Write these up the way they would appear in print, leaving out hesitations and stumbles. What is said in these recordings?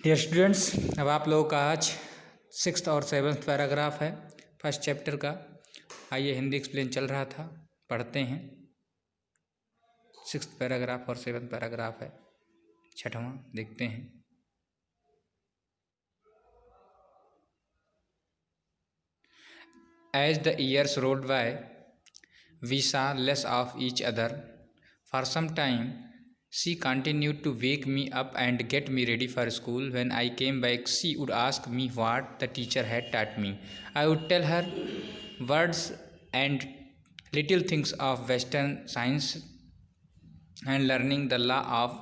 Dear students, अब आप लोगों का आज 6th और 7th पैराग्राफ है फर्स्ट चैप्टर का। आइए, हिंदी एक्सप्लेन चल रहा था, पढ़ते हैं। 6th पैराग्राफ और 7th पैराग्राफ है, 6वां देखते हैं। As the years rolled by, we saw less of each other. For some time, she continued to wake me up and get me ready for school. When I came back, she would ask me what the teacher had taught me. I would tell her words and little things of Western science and learning the law of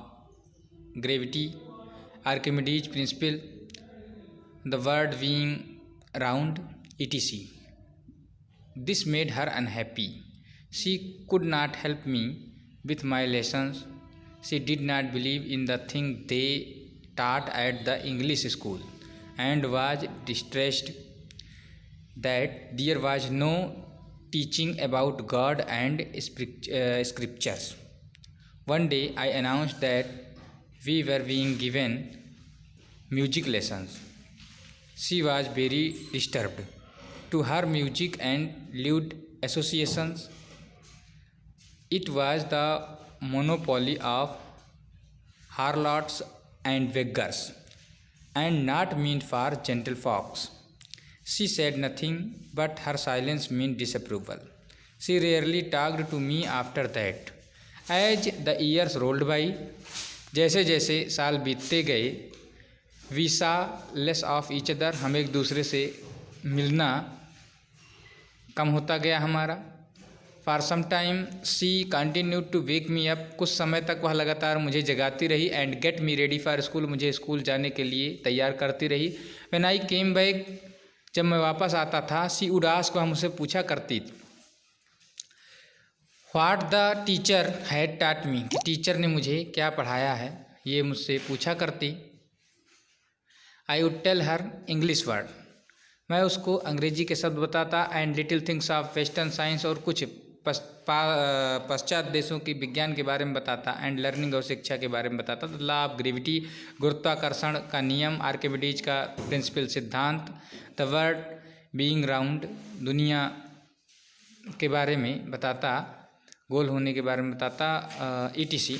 gravity, Archimedes' principle, the world being round, etc. This made her unhappy. She could not help me with my lessons. She did not believe in the thing they taught at the English school and was distressed that there was no teaching about God and scriptures. One day I announced that we were being given music lessons. She was very disturbed. To her, music and lute associations, it was the monopoly of harlots and beggars, and not meant for gentlefolks. She said nothing, but her silence meant disapproval. She rarely talked to me after that. As the years rolled by, जैसे जैसे साल बीतते गए, we saw less of each other, हम एक दूसरे से मिलना कम होता गया हमारा। For some time she continued to wake me up, कुछ समय तक वह लगातार मुझे जगाती रही। And get me ready for school, मुझे स्कूल जाने के लिए तैयार करती रही। व्हेन आई केम बैक, जब मैं वापस आता था, शी वुड आस्क, वह मुझसे पूछा करती what the teacher had taught me, कि टीचर ने मुझे क्या पढ़ाया है, ये मुझसे पूछा करती। I would tell her English word, मैं उसको अंग्रेजी के शब्द बताता। And little things of western science, और कुछ पश्चात देशों की विज्ञान के बारे में बताता। एंड लर्निंग, और शिक्षा के बारे में बताता। द लॉ ऑफ ग्रेविटी, गुरुत्वाकर्षण का नियम। आर्किमिडीज का प्रिंसिपल, सिद्धांत। द वर्ल्ड बीइंग राउंड, दुनिया के बारे में बताता, गोल होने के बारे में बताता, etc.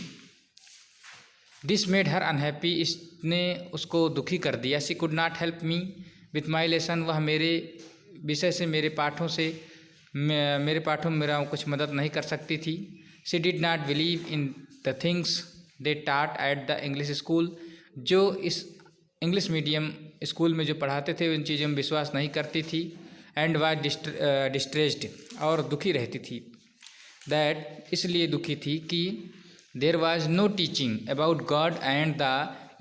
This made her unhappy, इसने उसको दुखी कर दिया। She could not help me with my lesson, वह मेरे विषय से, मेरे पाठों में मेरा कुछ मदद नहीं कर सकती थी। She did not believe in the things they टाट एट द इंग्लिश स्कूल, जो इस इंग्लिश मीडियम स्कूल में जो पढ़ाते थे उन चीज़ों में विश्वास नहीं करती थी। एंड वाज डिस्ट्रेस्ड, और दुखी रहती थी। दैट, इसलिए दुखी थी कि there was no teaching about God and the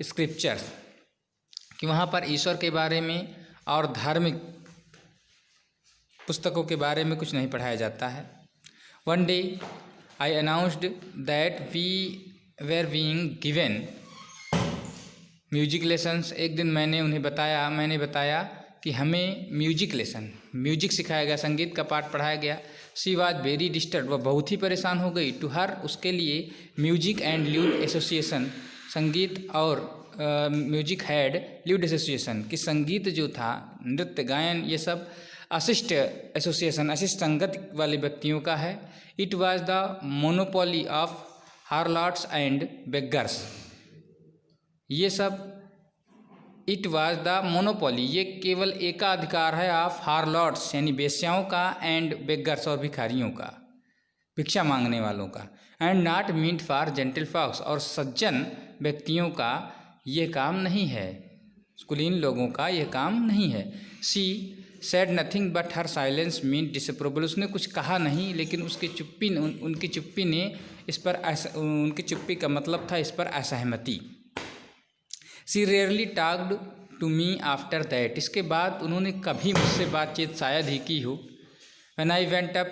scriptures, कि वहाँ पर ईश्वर के बारे में और धार्मिक पुस्तकों के बारे में कुछ नहीं पढ़ाया जाता है। One day I announced that we were being given music lessons, एक दिन मैंने बताया कि हमें म्यूजिक सिखाया गया, संगीत का पाठ पढ़ाया गया। शी वॉज वेरी डिस्टर्ब, वह बहुत ही परेशान हो गई। टू हर, उसके लिए म्यूजिक एंड ल्यूट एसोसिएशन, संगीत और म्यूजिक हैड ल्यूट एसोसिएशन, कि संगीत जो था, नृत्य गायन, ये सब अशिष्ट एसोसिएशन, अशिष्ट संगत वाले व्यक्तियों का है। It was the monopoly of harlots and beggars, ये सब इट वाज द मोनोपोली, ये केवल एकाधिकार है ऑफ हार्लॉट्स, यानी वेश्याओं का, एंड बेगर्स, और भिखारियों का, भिक्षा मांगने वालों का। And not meant for gentle folks, और सज्जन व्यक्तियों का ये काम नहीं है, कुलीन लोगों का यह काम नहीं है। She said nothing but her silence mean disapproval, उसने कुछ कहा नहीं, लेकिन उसकी उनकी चुप्पी ने इस पर, उनकी चुप्पी का मतलब था इस पर असहमति। She rarely talked to me after that, इसके बाद उन्होंने कभी मुझसे बातचीत शायद ही की हो। When I went up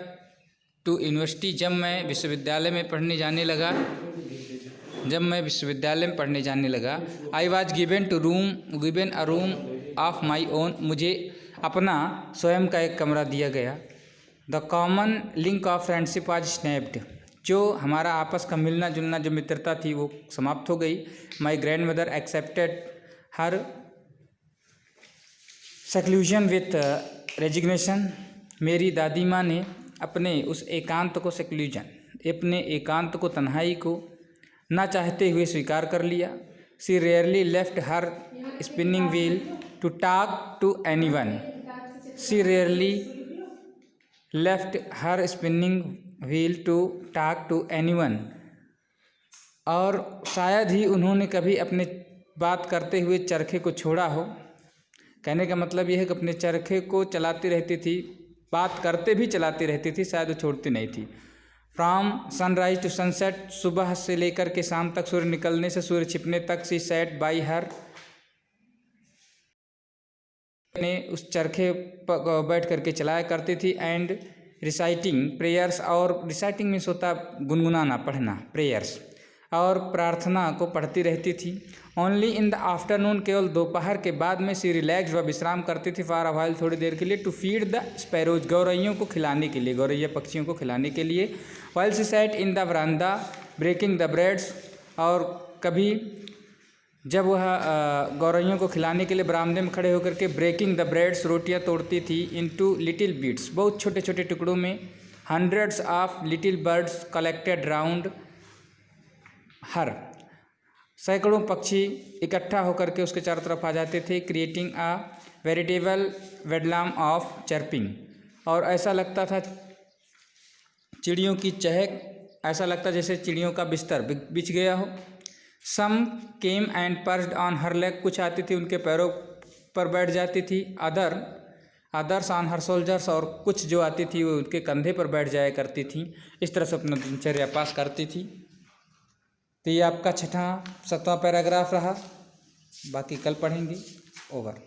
to university, जब मैं विश्वविद्यालय में पढ़ने जाने लगा, I was given a room of my own, मुझे अपना स्वयं का एक कमरा दिया गया। The common link of friendship was snapped, जो हमारा आपस का मिलना जुलना, जो मित्रता थी, वो समाप्त हो गई। My grand mother accepted her seclusion with resignation. मेरी दादी माँ ने अपने उस एकांत को अपने एकांत को, तन्हाई को ना चाहते हुए स्वीकार कर लिया। She rarely left her spinning wheel to talk to anyone. She rarely left her spinning wheel to talk to anyone. और शायद ही उन्होंने कभी अपने बात करते हुए चरखे को छोड़ा हो। कहने का मतलब यह है कि अपने चरखे को चलाती रहती थी, बात करते भी चलाती रहती थी, शायद वो छोड़ती नहीं थी। फ्रॉम सनराइज टू सनसेट, सुबह से लेकर के शाम तक, सूर्य निकलने से सूर्य छिपने तक, शी सैट बाई हर, ने उस चरखे पर बैठ करके चलाया करती थी। एंड रिसाइटिंग प्रेयर्स, और रिसाइटिंग मीन्स होता गुनगुनाना, पढ़ना, प्रेयर्स, और प्रार्थना को पढ़ती रहती थी। ओनली इन द आफ्टरनून, केवल दोपहर के बाद में, सी रिलैक्स, वह विश्राम करती थी, फॉर अ व्हाइल, थोड़ी देर के लिए, टू फीड द स्पैरोज, गौरैयों को खिलाने के लिए, गौरैया पक्षियों को खिलाने के लिए। While she sat in the veranda breaking the breads, और कभी जब वह गौरैयों को खिलाने के लिए बरामदे में खड़े होकर के ब्रेकिंग द ब्रेड्स, रोटियां तोड़ती थी, इनटू लिटिल बिट्स, बहुत छोटे छोटे टुकड़ों में। Hundreds of little birds collected round her, सैकड़ों पक्षी इकट्ठा होकर के उसके चारों तरफ आ जाते थे। Creating a veritable bedlam of chirping, और ऐसा लगता था चिड़ियों की चहक, ऐसा लगता जैसे चिड़ियों का बिस्तर बिछ गया हो। Some came and perched on her leg, कुछ आती थी उनके पैरों पर बैठ जाती थी। अदर्स ऑन हर शोल्डर्स, और कुछ जो आती थी वो उनके कंधे पर बैठ जाया करती थी। इस तरह से अपना दिनचर्या पास करती थी। तो ये आपका 7वां पैराग्राफ रहा, बाकी कल पढ़ेंगे। ओवर।